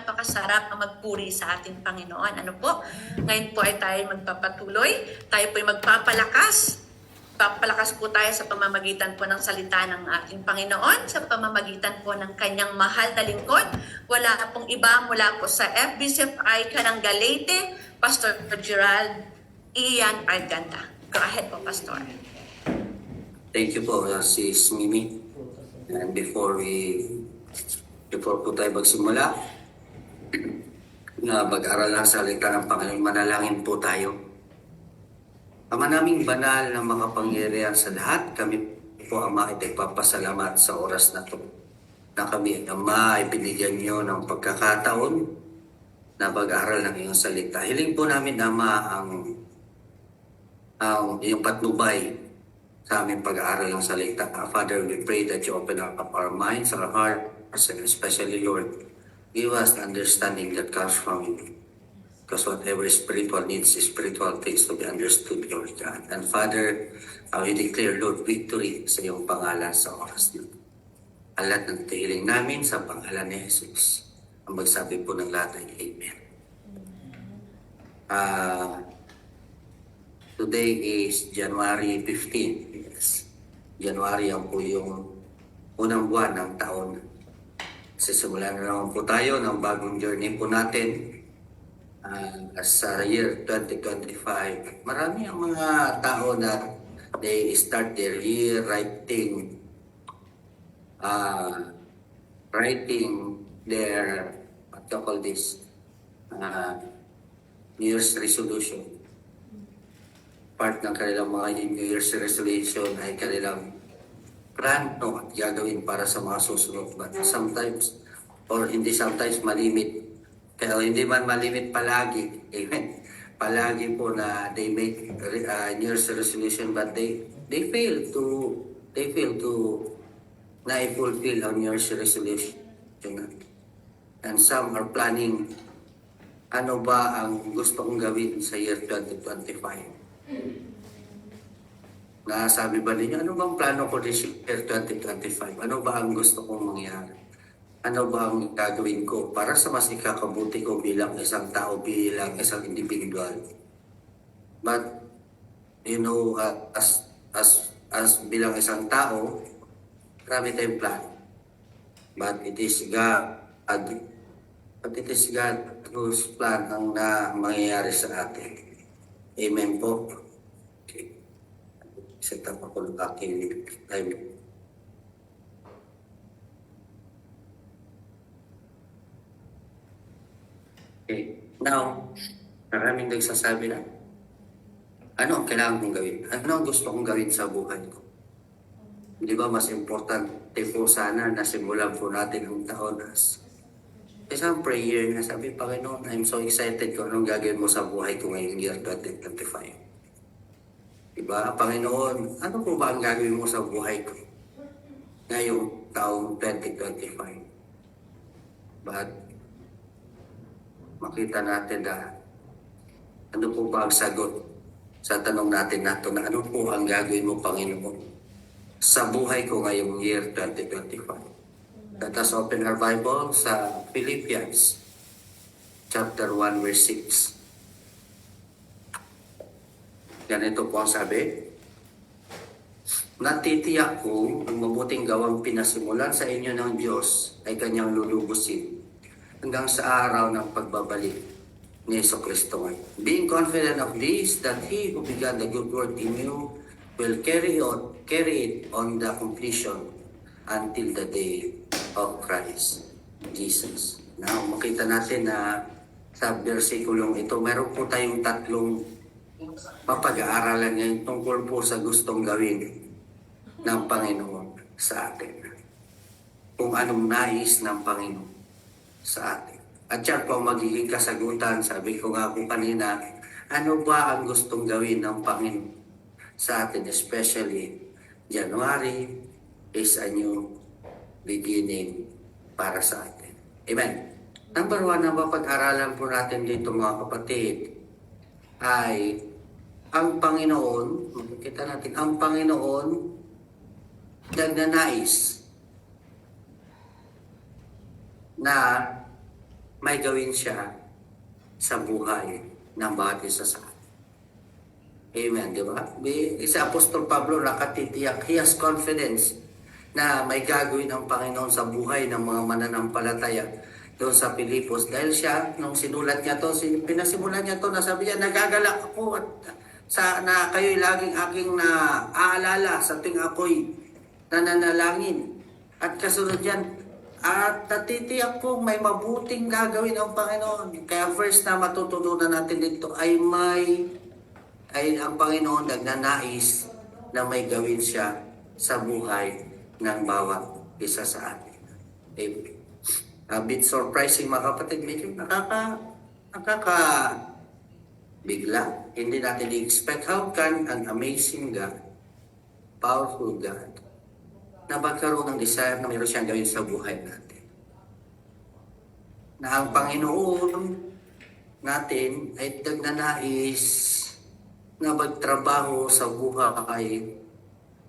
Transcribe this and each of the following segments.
napakasarap na magpuri sa ating Panginoon. Ano po? Ngayon po ay tayo magpapatuloy. Tayo po ay magpapalakas. Papalakas po tayo sa pamamagitan po ng salita ng ating Panginoon, sa pamamagitan po ng kanyang mahal na lingkod. Wala pong iba mula po sa FBCFI Canang Galete, Pastor Gerald Ian Arganda. Go ahead po, Pastor. Thank you po, Sis Mimi. And before po tayo magsimula, na mag-aral ng salita ng Panginoon, manalangin po tayo. Ama naming banal na makapangyarihan sa lahat, kami po, Ama, ay nagpapasalamat sa oras na ito. Na kami, Ama, ay binigyan niyo ng pagkakataon na mag-aral ng iyong salita. Hiling po namin, Ama, ang iyong patnubay sa aming pag-aaral ng salita. Father, we pray that you open up our minds, our hearts, and especially, Lord, give us the understanding that comes from you. Because whatever spiritual needs is spiritual things to be understood, Lord God. And Father, we declare, Lord, victory sa iyong pangalan sa oras nito. Ang lahat ng tihiling namin sa pangalan ni Jesus. Ang magsabi po ng lahat ay Amen. Today is January 15. Yes. January ang po yung unang buwan ng taon. Sisimulan na naman po tayo ng bagong journey po natin. Sa year 2025, marami ang mga tao na they start their year writing their, what you call this, New Year's resolution. Part ng kanilang mga New Year's resolution ay kanilang plano at gagawin para sa mga susunod. But sometimes, or hindi sometimes, malimit. Pero hindi man malimit palagi. Amen. Palagi po na they make New Year's resolution, but they fail to na i-fulfill ang New Year's resolution. And some are planning, ano ba ang gusto kong gawin sa year 2025? Nasabi ba ninyo, ano bang plano ko this year 2025? Ano ba ang gusto kong mangyari? Ano ba ang gagawin ko para sa mas ikakabuti ko bilang isang tao, bilang isang individual? But, you know, as bilang isang tao, marami tayong plan. But it is God whose plan ang mangyayari sa atin. Amen po. Okay. Set up ako ng aking time. Okay. Now, maraming nagsasabi na, ano ang kailangan kong gawin? Ano ang gusto kong gawin sa buhay ko? Di ba mas importante po sana na simulan po natin ang taon as isang prayer na sabi, Panginoon, I'm so excited kung anong gagawin mo sa buhay ko ngayong year 2025. Di ba? Panginoon, ano po ba ang gagawin mo sa buhay ko ngayong taong 2025? But makita natin na ano po ba ang sagot sa tanong natin nato na ano po ang gagawin mo, Panginoon, sa buhay ko ngayong year 2025. Let us open our Bible sa Philippians chapter 1 verse 6. Ganito po ang sabi, natitiyak ko ang mabuting gawang pinasimulan sa inyo ng Diyos ay kanyang lulubusin hanggang sa araw ng pagbabalik ni Jesucristo. Being confident of this, that He who began the good work in you will carry it on the completion until the day of Christ Jesus. Now, makita natin na sa versikulong ito, meron po tayong tatlong mapag-aaralan ngayon tungkol po sa gustong gawin ng Panginoon sa atin. Kung anong nais ng Panginoon sa atin. At yan po magiging kasagutan, sabi ko nga po kanina, ano ba ang gustong gawin ng Panginoon sa atin, especially January is a new beginning para sa atin. Amen. Number one, ang mapag-aralan po natin dito mga kapatid ay ang Panginoon, makikita natin, ang Panginoon nagnanais na may gawin siya sa buhay ng bawat isa sa atin. Amen, di ba? Si Apostol Pablo nakatitiyak, he has confidence na may gagawin ang Panginoon sa buhay ng mga mananampalataya doon sa Pilipos. Dahil siya, nung sinulat niya to, pinasimulan niya to, nasabi niya, nagagalak ako at na kayo'y laging aking naaalala sa tuwing ako'y nananalangin. At kasunod yan, at natitiyak po may mabuting gagawin ang Panginoon. Kaya first na matututunan natin dito ay ang Panginoon nagnanais na may gawin siya sa buhay ng bawat isa sa atin. Amen. A bit surprising mga kapatid, medyo bigla. Hindi natin i-expect how can an amazing God, powerful God, na magkaroon ng desire na mayroon siyang gawin sa buhay natin. Na ang Panginoon natin ay nagnanais na magtrabaho sa buhay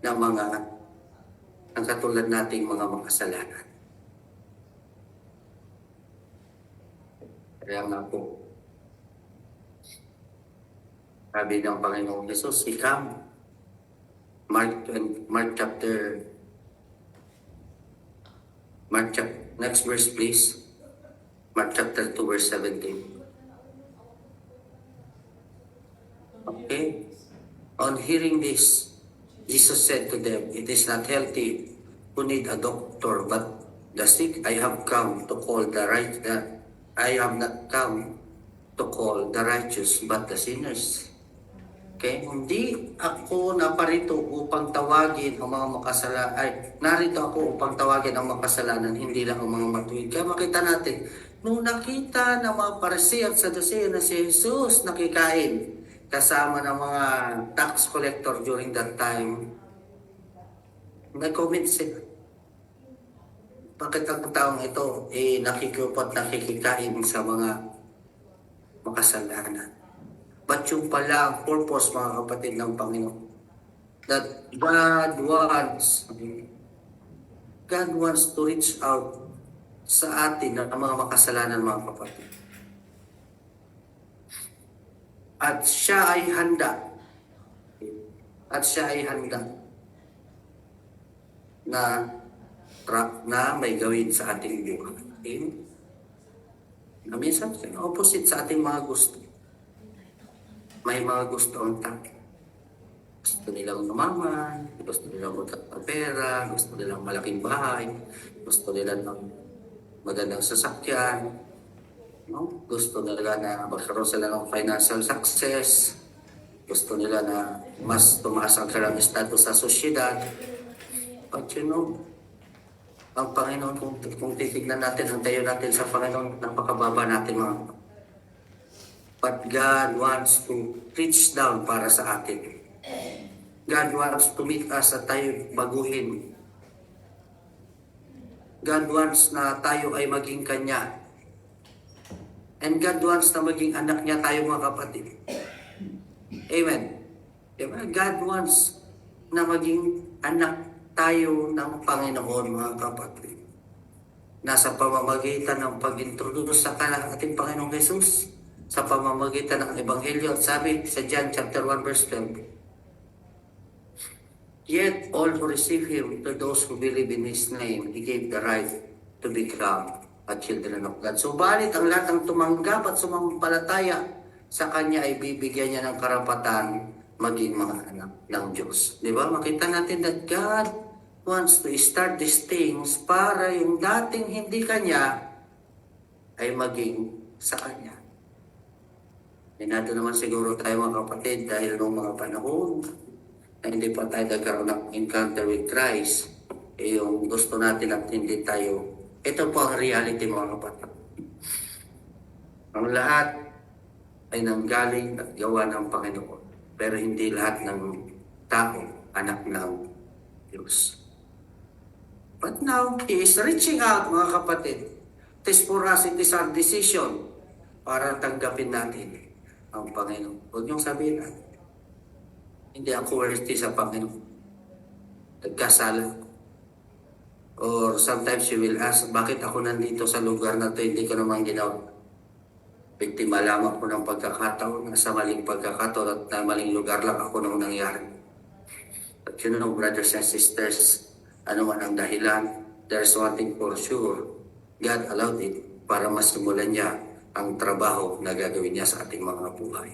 ng mga ang katulad nating mga makasalanan. Kaya nga po, sabi ng Panginoong Jesus, Come. Next verse please. Mark chapter 2 verse 17. Okay. On hearing this, Jesus said to them, It is not healthy who need a doctor, but the sick. I have come to call the right. I have not come to call the righteous, but the sinners. Okay? Hindi ako naparito upang tawagin ang mga makasalanan. Narito ako upang tawagin ang makasalanan, hindi lang ang mga matuwid. Kaya makita natin, nung nakita ng mga Pariseo at Saduceo na si Jesus nakikain kasama ng mga tax collector during that time, nag-comment sila. Bakit ang taong ito nakikupot, nakikikain sa mga makasalanan? But yung pala ang purpose, mga kapatid ng Panginoon, that God wants to reach out sa atin ng mga makasalanan, mga kapatid. At siya ay handa. Na may gawin sa ating buhay. Na minsan, opposite sa ating mga gusto. May mga gusto ang tao. Gusto nilang umaman, gusto nilang magkakapera, gusto nilang malaking bahay, gusto nila ng magandang sasakyan, no? Gusto nila na magkaroon sila ng financial success, gusto nila na mas tumaas ang kanilang status sa sosyedad. But ang Panginoon, kung titignan natin, ang tayo natin sa Panginoon, napakababa natin mga. But God wants to reach down para sa atin. God wants to meet us at tayo baguhin. God wants na tayo ay maging Kanya. And God wants na maging anak niya tayo, mga kapatid. Amen. God wants na maging anak tayo ng Panginoon, mga kapatid. Nasa pamamagitan ng pag-introduce sa ating Panginoong Jesus, sa pamamagitan ng Ebanghelyo. At sabi sa John chapter 1 verse 12, Yet all who receive Him, to those who believe in His name, He gave the right to become a children of God. So, balit ang lahat ng tumanggap at sumampalataya sa Kanya ay bibigyan niya ng karapatan maging mga anak ng Diyos. Di ba? Makita natin that God wants to start these things para yung dating hindi Kanya ay maging sa Kanya. Nato naman siguro tayo, mga kapatid, dahil noong mga panahon na hindi pa tayo nagkaroon ng encounter with Christ, yung gusto natin at hindi tayo. Ito po ang reality, mga kapatid. Ang lahat ay nanggaling at gawa ng Panginoon. Pero hindi lahat ng tao anak ng Diyos. But now, He is reaching out, mga kapatid. It is for us, it is our decision para tanggapin natin ang Panginoon. Huwag niyong sabihin na, hindi ako worthy sa Panginoon. Nagkasala. Or sometimes you will ask, bakit ako nandito sa lugar na to, hindi ko naman ginawa. Biktima lamang po ng pagkakataon, sa maling pagkakataon at na maling lugar lang ako nung nangyari. But you know, brothers and sisters, ano man ang dahilan, there's one thing for sure. God allowed it para masimulan niya ang trabaho na gagawin niya sa ating mga buhay.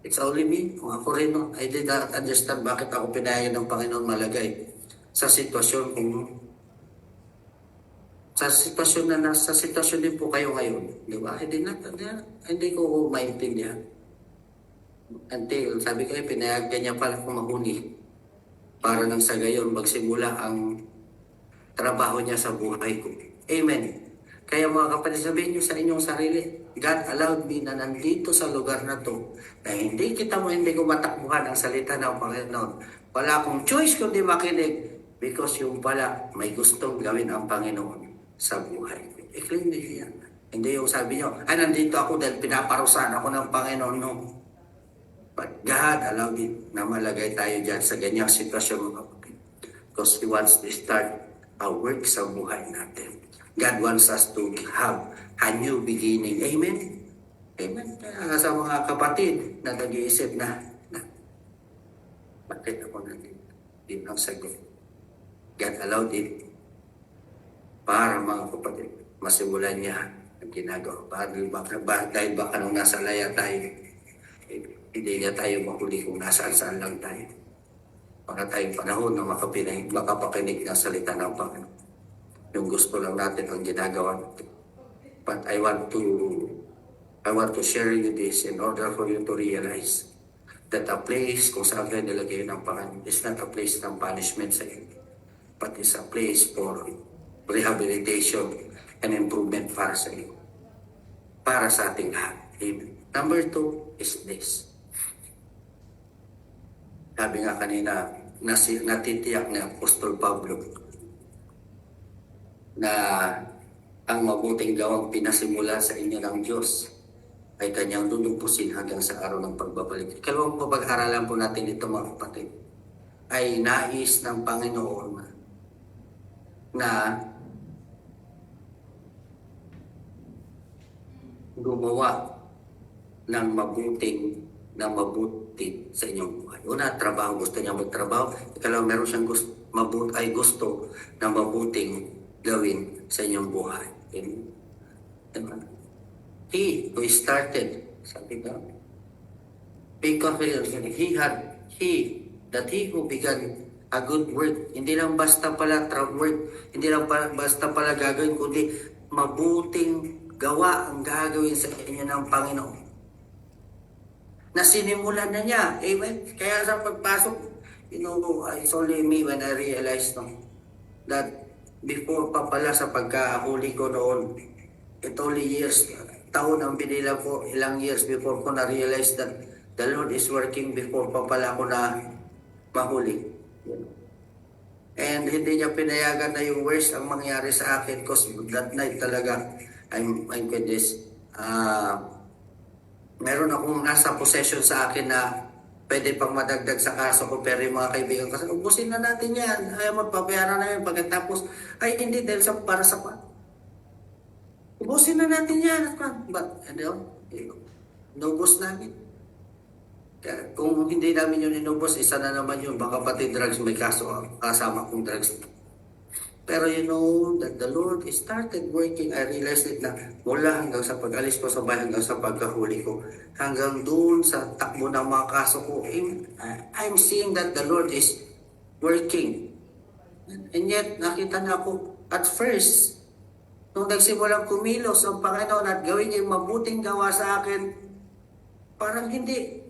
It's only me. Ako rin, no? I did not understand bakit ako pinayagan ng Panginoon malagay sa sitwasyon kung sa sitwasyon din po kayo ngayon. Di ba? Hindi ko maintindihan. Until, sabi ko, pinayagan niya pala kung mahuli para nang sa gayon magsimula ang trabaho niya sa buhay ko. Amen. Kaya mga kapatid, sabihin niyo sa inyong sarili, God allowed me na nandito sa lugar na to, na hindi ko matakbuhan ang salita ng Panginoon. Wala akong choice kundi makinig because yung pala may gustong gawin ang Panginoon sa buhay ko. I-claim niyo yan. Hindi yung sabi niyo, nandito ako dahil pinaparusahan ako ng Panginoon. No. But God allowed it na malagay tayo dyan sa ganyang sitwasyon mga kapatid. Because He wants to start a work sa buhay natin. God wants us to have a new beginning. Amen? Amen. Kaya sa mga kapatid na nag-iisip na bakit ako nandito? Din ang sagot. God allowed it para mga kapatid, masimulan niya ang ginagawa. Dahil baka nung nasa laya tayo, hindi niya tayo mahuli kung nasaan-saan lang tayo. Para tayong panahon na makapakinig ng salita ng Panginoon. Yung gusto lang natin ang ginagawa natin. But I want to share you this in order for you to realize that a place kung saan kayo nilagay ng Panginoon is not a place ng punishment sa inyo, but is a place for rehabilitation and improvement para sa inyo. Para sa ating lahat. Amen. Number 2 is this. Sabi nga kanina, natitiyak ni Apostol Pablo na ang mabuting gawang pinasimula sa inyo ng Diyos ay kanyang lulupusin hanggang sa araw ng pagbabalik. Ikalawang po pag-aralan po natin ito mga kapatid, ay nais ng Panginoon na gumawa ng mabuti sa inyong buhay. Una, trabaho. Gusto niya magtrabaho. Ikalawa, meron siyang gusto na mabuting gawin sa inyong buhay. Diba? He who started, sabi ka, be confident, he who began a good work, hindi lang basta pala work, hindi lang basta pala gagawin, kundi mabuting gawa ang gagawin sa inyo ng Panginoon. Na sinimulan na niya. Amen? Kaya sa pagpasok, it's only me when I realized that before pa pala sa pagkahuli ko noon, it only taon ang binila ko, ilang years before ko na-realize that the Lord is working before pa pala ako na mahuli. And hindi niya pinayagan na yung worst ang mangyari sa akin because that night talaga, I'm with this, meron akong nasa possession sa akin na pwede pang madagdag sa kaso ko, pero yung mga kaibigan kasi ubusin na natin yan, ay magpapayaran na yun pagkatapos, ay hindi dahil para sa pa. Ubusin na natin yan. But, inubos namin. Kaya, kung hindi namin yun inubos, isa na naman yun, baka pati drugs, may kaso kasama kong drugs. Pero that the Lord started working. I realized it na mula hanggang sa pag-alis ko sa bahay, hanggang sa pagkahuli ko, hanggang doon sa takbo ng mga kaso ko, I'm seeing that the Lord is working. And yet, nakita na ako, at first, nung nagsimulang kumilos ang Panginoon at gawin niya yung mabuting gawa sa akin, parang hindi,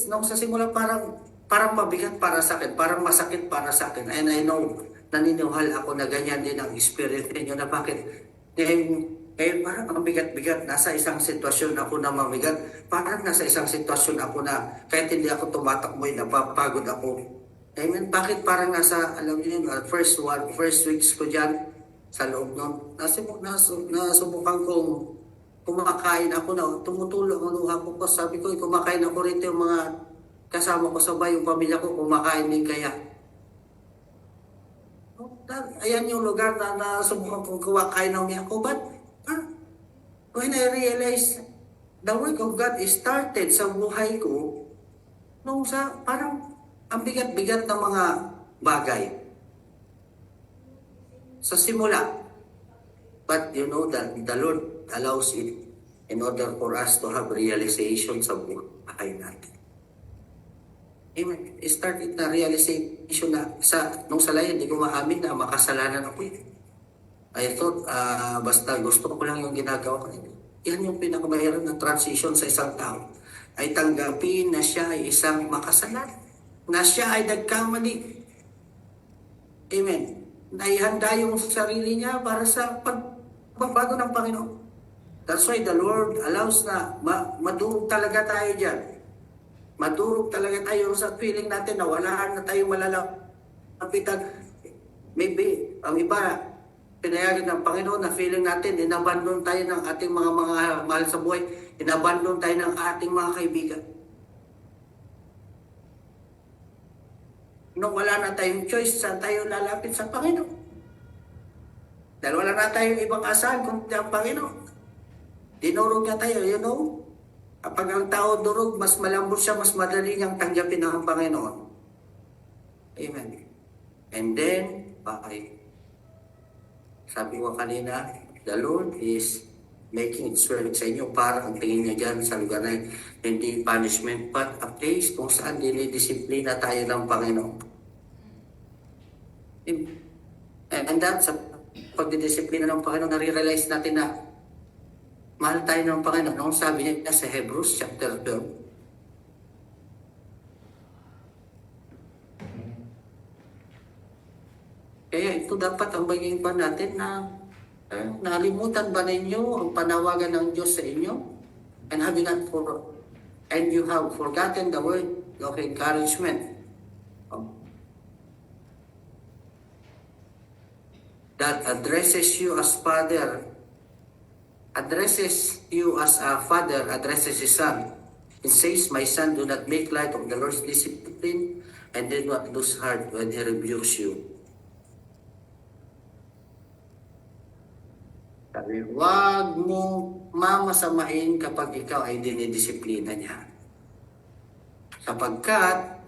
nung sa simula parang mabigat para sa akin, parang masakit para sa akin. And I know, naniniwala ako na ganyan din ang experience ninyo na bakit parang ang bigat-bigat, nasa isang sitwasyon ako na mabigat, parang nasa isang sitwasyon ako na kahit hindi ako tumatakbo, napapagod ako. Amen. Bakit parang alam niyo yun, first weeks ko dyan sa loob nun, nasubukan kong kumakain ako na tumutulong ang luha ko. Sabi ko, kumakain ako rito, yung mga kasama ko sa bahay, yung pamilya ko kumakain din kaya. Ayan yung lugar na nasubukan kong kumakain ng ako. But When I realized the work of God is started sa buhay ko, nung sa parang ang bigat-bigat ng mga bagay sa simula. But you know that the Lord allows it in order for us to have realization sa buhay natin. Amen. Started na realization na nung sa layan, hindi ko maamin na makasalanan ako eh. I thought, basta gusto ko lang yung ginagawa ko. Yan yung pinakamahirap na transition sa isang tao. Ay tanggapin na siya ay isang makasalanan. Na siya ay nagkamali. Amen. Naihanda yung sarili niya para sa pagbabago ng Panginoon. That's why the Lord allows na madurog talaga tayo dyan. Madurog talaga tayo sa feeling natin na wala na tayong malalapitan. Maybe, ang iba, pinayagan ng Panginoon na feeling natin, inabandon tayo ng ating mga mahal sa buhay, inabandon tayo ng ating mga kaibigan. Nung wala na tayong choice, saan tayo lalapit sa Panginoon? Dahil wala na tayong ibang asahan kundi ang Panginoon. Dinurog na tayo, you know? Kapag ang tao durog, mas malambot siya, mas madali niyang tanggapin ng Panginoon. Amen. And then, bakit? Sabi ko kanina, the Lord is making it sure sa inyo para ang tingin niya dyan sa lugar na hindi punishment but a place kung saan dinidisiplina tayo ng Panginoon. And that sa pagdidisiplina ng Panginoon, nare-realize natin na mahal tayo ng Panginoon. Ang sabi niya sa Hebrews chapter 12, kaya ito dapat ang maging pa natin na nalimutan ba ninyo ang panawagan ng Diyos sa inyo? And you have forgotten the word of encouragement that addresses you as a father addresses his son. It says, "My son, do not make light of the Lord's discipline and do not lose heart when he rebukes you." Sabi, wag mong mamasamain kapag ikaw ay dinidisiplina niya.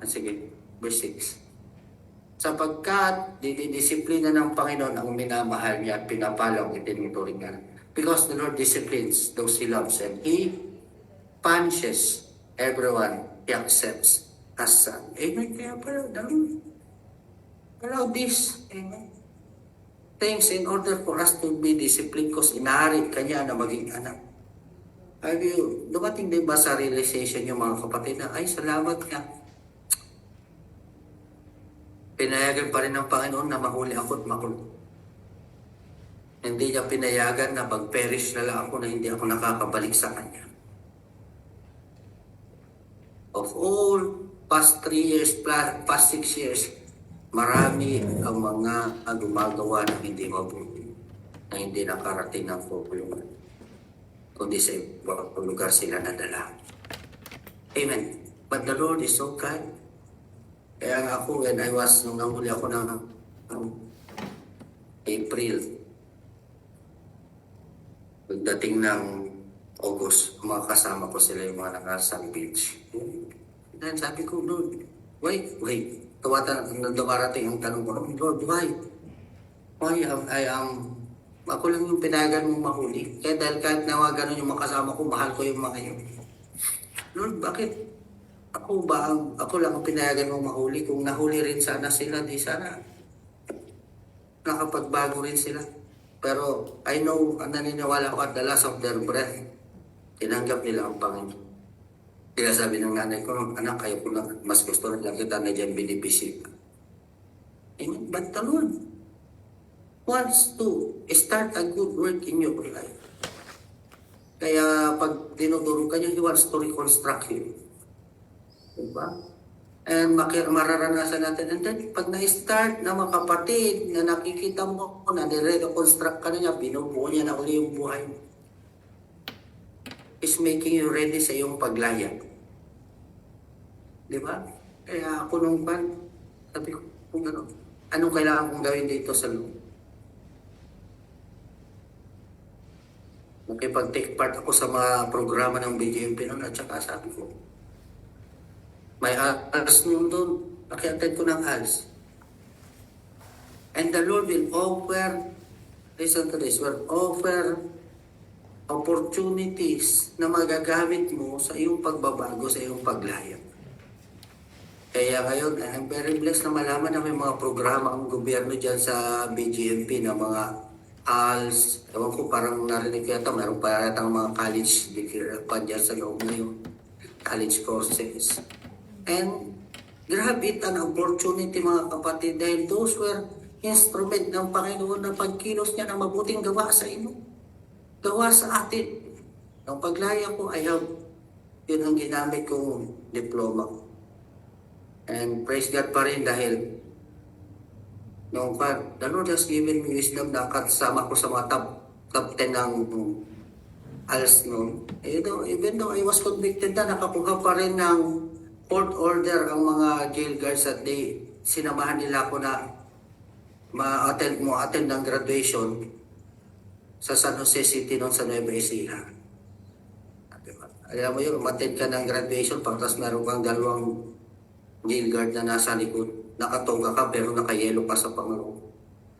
Sige, verse 6. Sapagkat dinidisiplina ng Panginoon ang minamahal niya at pinapalaw ang itinuturing niya. Because the Lord disciplines those He loves and He punishes everyone He accepts as son. Amen. Kaya pala, allow this. Amen. Things in order for us to be disciplined because inaari kanya na maging anak. Dumating din ba sa realization yung mga kapatid na, ay salamat ka. Pinayagan pa rin ng Panginoon na mahuli ako at makulong. Hindi niya pinayagan na mag-perish na lang ako na hindi ako nakakabalik sa Kanya. Of all past 3 years, past 6 years, marami ang mga gumagawa na hindi mabuti, na hindi nakarating ng pagpulungan, kundi sa ibang lugar sila nadala. Amen. But the Lord is so kind. Kaya nga ako, nung nanguli ako ng April, pagdating ng August, mga kasama ko sila yung mga nasa beach. Then sabi ko, Lord, wait. Dumarating ang tanong ko, Lord, why? Why ako lang yung pinayagan mong mahuli. Kaya dahil kahit na ganun yung makasama ko, mahal ko yung mga yun. Lord, bakit? Ako lang ang pinayagan mong mahuli. Kung nahuli rin sana sila, di sana nakapagbago rin sila. Pero I know, naniniwala ko at the last of their breath, tinanggap nila ang Panginoon. Kaya sabi ng nanay ko, anak, kayo ko lang, mas gusto rin lang kita na dyan binibisip. Amen. But the Lord wants to start a good work in your life. Kaya pag dinudurog ka niya, He wants to reconstruct you. Diba? And mararanasan natin. And then, pag na-start na mga kapatid na nakikita mo na nire-reconstruct ka na niya, binubuo niya na uli yung buhay mo. Is making you ready sa iyong paglaya. Diba? Kaya ako nung sabi ko, anong kailangan kong gawin dito sa loob? nakipag-take part ako sa mga programa ng BGMP noon at saka sabi ko, may ALS noon doon. Naki-attend ko ng ALS. And the Lord will offer, listen to this, will offer opportunities na magagamit mo sa iyong pagbabago, sa iyong paglaya. Kaya ngayon, I'm very blessed na malaman na may mga programa ang gobyerno dyan sa BGMP na mga ALS. Ewan ko, parang narinig ko yata, meron pa yata mga college pa dyan sa loob na yung college courses. And grabe an opportunity mga kapatid dahil those were instrument ng Panginoon na pagkilos niya na mabuting gawa sa inyo. Gawa sa atin. Nung paglaya ko, I have, yun ang ginamit kong diploma. And praise God pa rin dahil nung the Lord has given me wisdom na kasama ko sa mga top 10 ng ALS noon. Even though I was convicted na, nakakuha pa rin ng court order ang mga jail guards at sinamahan nila ako na ma-attend ng graduation sa San Jose City noon sa Nueva Ecija. Alam mo yun, ma-attend ka ng graduation pagkas meron kang dalawang jail guard na nasa likod. Nakatoga ka pero nakayelo pa sa Panginoon.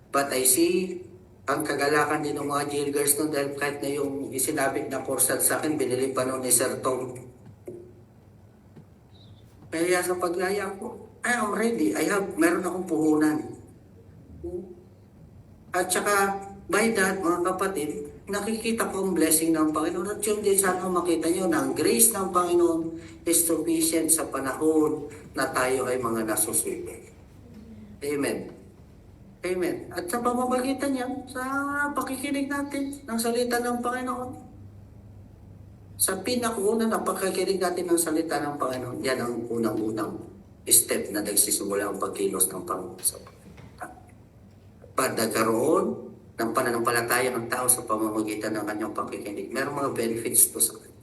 But I see ang kagalakan din ng mga jail guards noon dahil kahit na yung isinabit na korsal sa akin, binili pa noon ni Sir Tom. Kaya sa paglaya ko, I am ready. Meron akong puhunan. At saka, by that, mga kapatid, nakikita ko ang blessing ng Panginoon. At yun din sana makita nyo na ang grace ng Panginoon is sufficient sa panahon na tayo ay mga nasusunod. Amen. Amen. At sa pamamagitan niya, sa pakikinig natin ng salita ng Panginoon, sa pinakauna na pakikinig natin ng salita ng Panginoon, yan ang unang-unang step na nagsisimula ang pagkilos ng Panginoon sa pagkakaroon ng pananampalataya ng tao sa pamamagitan ng kanyang pakikinig. Merong mga benefits to sa kanya.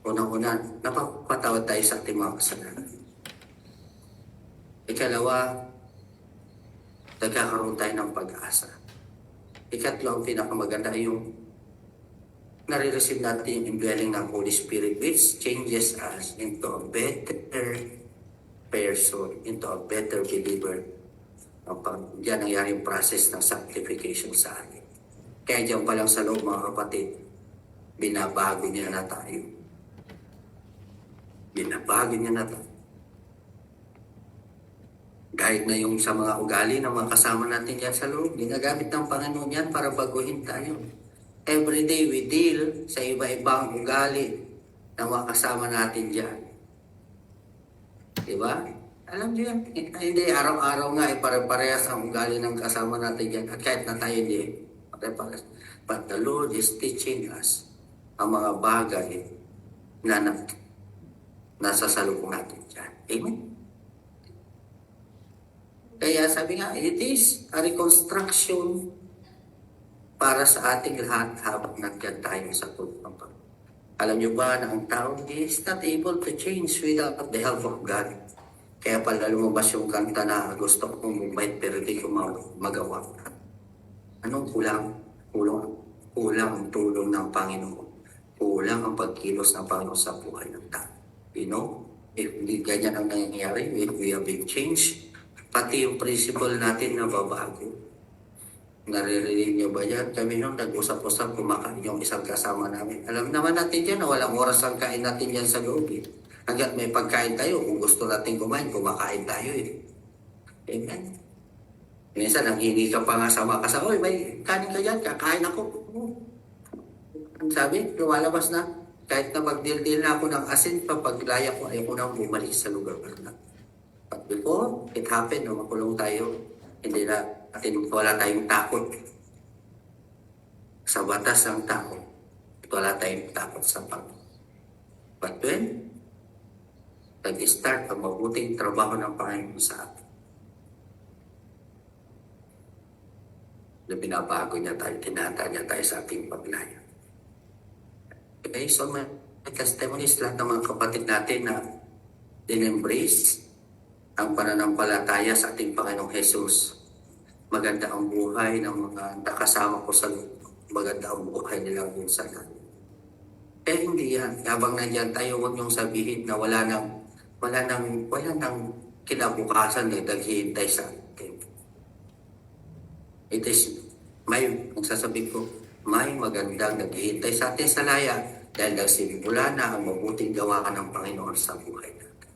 Unang-una, napapatawad tayo sa ating mga kasalanan. Ikalawa, nagkakaroon tayo ng pag-asa. Ikatlo, ang pinakamaganda yung nare-receive natin yung indwelling ng Holy Spirit which changes us into a better person, into a better believer. Diyan nangyari yung process ng sanctification sa atin. Kaya diyan pa lang sa loob mga kapatid, binabago niya na tayo. Binabago niya na tayo. Kahit na yung sa mga ugali ng mga kasama natin diyan sa loob, ginagamit ng Panginoon yan para baguhin tayo. Every day we deal sa iba-ibang ugali ng mga kasama natin diyan. Diba? Alam niyo yan, hindi araw-araw nga pare-parehas ang ugali ng kasama natin dyan. At kahit na tayo hindi, pare-parehas. But the Lord is teaching us ang mga bagay na nasa salubong natin dyan. Amen? Kaya sabi nga, it is a reconstruction para sa ating lahat habang nagdyan tayo sa tulong ng Panginoon. Alam niyo ba na ang tao is not able to change without the help of God? Kaya pala lumabas yung kanta na gusto kong bumait pero di ko magawa. Anong kulang? Kulang ang tulong ng Panginoon. Kulang ang pagkilos ng Panginoon sa buhay ng tao. You know, if hindi ganyan ang nangyayari, if we have been changed, pati yung principle natin na babago. Naririnig niyo ba yan? Kami nung nag-usap-usap, kumakain yung isang kasama namin. Alam naman natin dyan na walang oras ang kain natin yan sa loob. Hanggat may pagkain tayo, kung gusto natin kumain, kumakain tayo eh. Amen. Minsan, nanghingi ka pa nga sa mga kasama, oy, may kanin ka dyan, kakain ako. Ang sabi, lumalabas na. Kahit na magdil-dil na ako ng asin, papaglaya ko, ayaw ko nang bumalik sa lugar na. But before it happened, nung makulong tayo, hindi na wala tayong takot sa batas ng tao. Wala tayong takot sa Panginoon. But when nag-start ang mabuting trabaho ng Panginoon sa atin, na binabago niya tayo, tinata niya tayo sa ating paglaya. Okay, so may testimonies lahat ng mga kapatid natin na din-embrace ang pananampalataya sa ating Panginoong Jesus. Maganda ang buhay ng mga nakasama ko sa loob. maganda ang buhay nilang minsan. Eh hindi yan. Habang nandyan tayo, huwag niyong sabihin na wala nang kinabukasan na naghihintay sa atin. It is, magsasabi ko, may magandang naghihintay sa atin sa laya dahil nagsimula na ang mabuting gawa ng Panginoon sa buhay natin.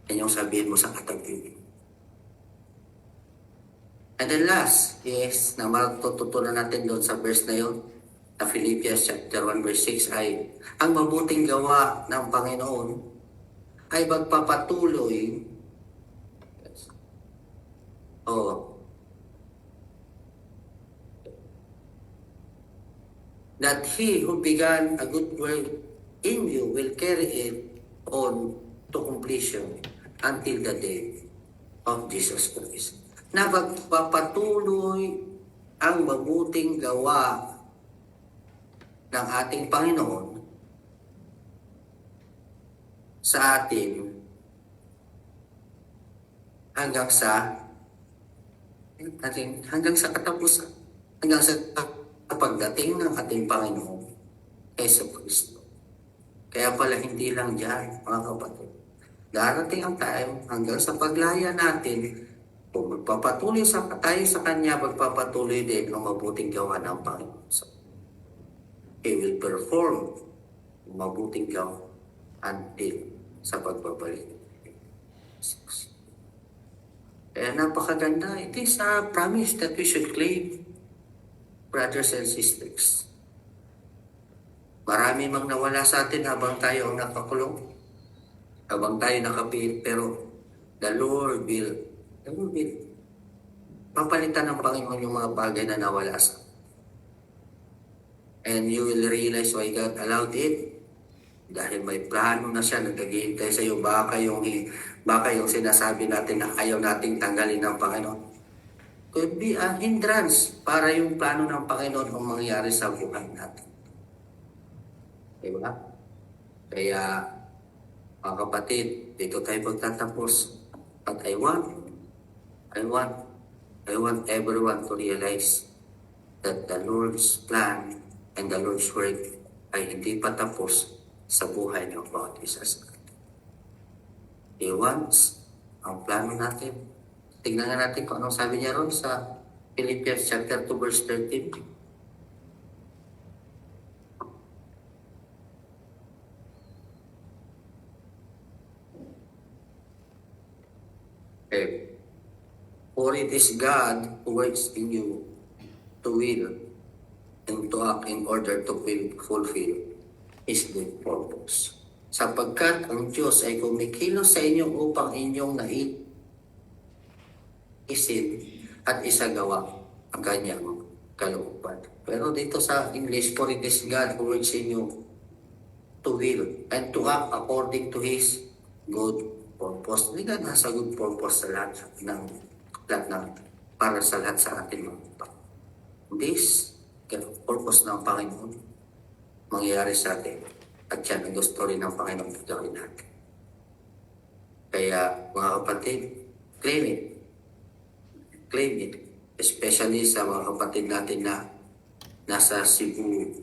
Yan yung sabihin mo sa katabi. And then last is, na matututunan natin doon sa verse na yun, na Philippians chapter 1 verse 6 ay, ang mabuting gawa ng Panginoon ay magpapatuloy that He who began a good work in you will carry it on to completion until the day of Jesus Christ. Na magpapatuloy ang mabuting gawa ng ating Panginoon sa atin hanggang sa katapusan, hanggang sa pagdating ng ating Panginoon Yesu Kristo. Kaya pala hindi lang diyan, mga kapatid. Darating ang time hanggang sa paglaya natin, kung magpapatuloy tayo sa Kanya, magpapatuloy din ang mabuting gawa ng Panginoon. He will perform mabuting gawa until sa pagbabalik. Kaya napakaganda. It is a promise that we should claim, brothers and sisters. Marami mang nawala sa atin habang tayo ang nakakulong, habang tayo nakapiit, pero the Lord will papalitan ng Panginoon yung mga bagay na nawala sa atin. And you will realize why God allowed it. Dahil may plano na siya, nag-aghihintay sa iyo. Baka yung sinasabi natin na ayaw nating tanggalin ng Panginoon. Could be a hindrance para yung plano ng Panginoon ang mangyari sa buhay natin. Diba? Kaya, mga kapatid, dito tayo pagtatapos. But I want everyone to realize that the Lord's plan and the Lord's work ay hindi pa tapos sa buhay ng bawat isa sa atin. He wants ang plano natin. Tingnan nga natin kung anong sabi niya ron sa Philippians chapter 2 verse 13. Okay. For it is God who works in you to will and to act in order to fulfill His good purpose. Sapagkat ang Diyos ay kumikilos sa inyo upang inyong naisin at isagawa ang kanyang kalooban. Pero dito sa English, for it is God who works in you to will and to act according to His good purpose. Hindi God has a good purpose sa lahat ng para sa lahat sa ating mga this purpose ng Panginoon mangyayari sa atin at yan ang gusto rin ng Panginoon gawin natin. Kaya mga kapatid, claim it, especially sa mga kapatid natin na nasa Cebu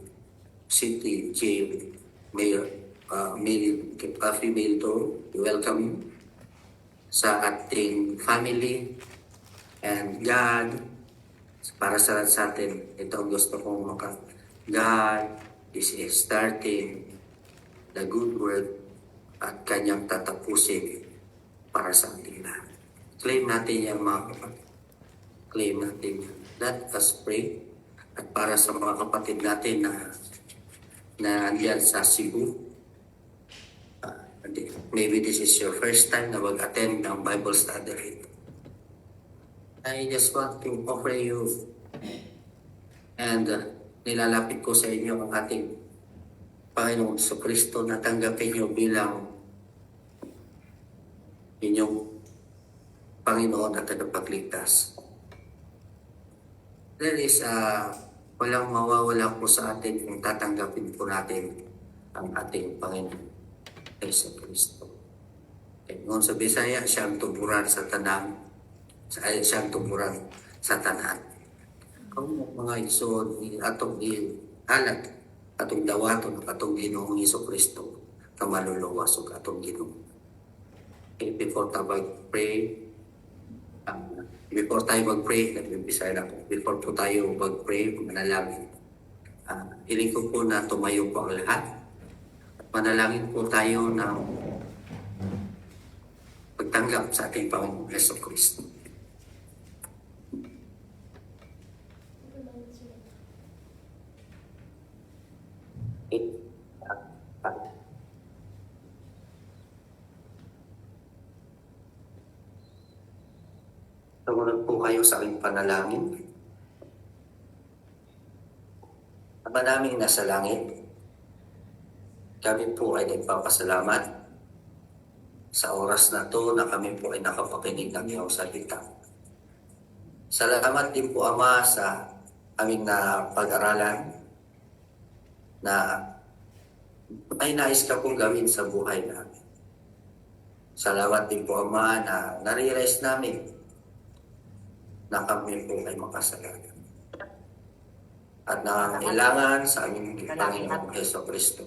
City Jail, female door, welcome you sa ating family and God. Para sa atin, ito ang gusto kong God is starting the good work at kanyang tatapusin para sa ating lahat. Claim natin yan mga kapatid. Claim natin yan. Let us pray. At para sa mga kapatid natin na nandiyan sa Cebu, maybe this is your first time na mag-attend ng Bible study rito. I just want to offer you and nilalapit ko sa inyo ang ating Panginoong Kristo na tanggapin nyo bilang inyong Panginoon at tagapagligtas. There is walang mawawala po sa atin kung tatanggapin po natin ang ating Panginoon Yesu Kristo. Ngayon sa Bisaya, siyang tuburan sa tanang, siyang tuburan sa tanan. Ang mga igsoon ni atong alat, atong dawaton, atong Ginoong Hesukristo, na maluluwas ug atong Ginoo. Okay, before tayo mag-pray, nag-umpisa na po. Before po tayo mag-pray, manalangin. Hiling ko po na tumayo po ang lahat. At manalangin po tayo ng pagtanggap sa ating Panginoong Hesukristo. Tumunod po kayo sa aking panalangin. Ama naming nasa langit, kami po ay nagpapasalamat sa oras na to na kami po ay nakapakinig ng iyong salita. Salamat din po, Ama, sa aming pag-aralan na ay nais ka pong gawin sa buhay namin. Salamat din po, Ama, na narealize namin na kami po ay makasalanan at nangangailangan sa aming Panginoong Hesukristo.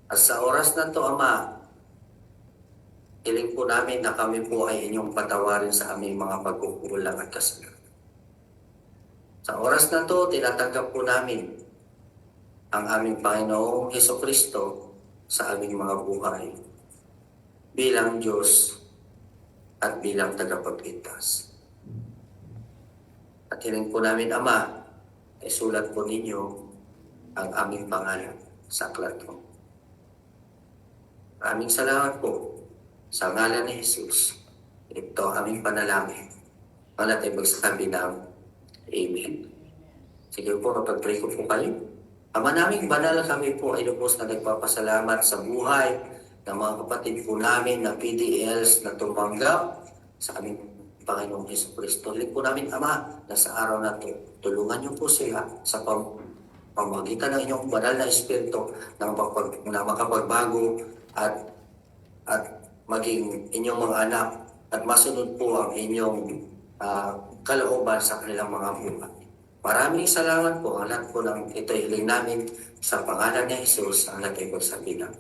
At sa oras na to, Ama, hiling po namin na kami po ay inyong patawarin sa aming mga pagkukulang at kasalanan. Sa oras na to, tinatanggap po namin ang aming Panginoong Hesukristo sa aming mga buhay bilang Diyos at bilang tagapagligtas. At hiling po namin, Ama, ay sulat po ninyo ang aming pangalan sa aklat mo. Maraming salamat po sa ngalan ni Jesus. Ito ang aming panalangin. Mga natin magsasabi ng Amen. Sige po, kapag-pray ko po kayo. Ama naming banal, kami po ay lubos na nagpapasalamat sa buhay ng mga kapatid po namin na PDLs na tumanggap sa aming Panginoong Hesukristo. Hiling po namin, Ama, na sa araw na ito, tulungan niyo po sila sa pamamagitan ng inyong banal na Espiritu na makapagbago at maging inyong mga anak at masunod po ang inyong kalooban sa kanilang mga buhay. Maraming salamat po. Ang lahat po ng ito hiling namin sa pangalan ni Jesus, ang lahat ay pagsabi ng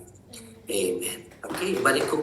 Amen. Okay, balik ko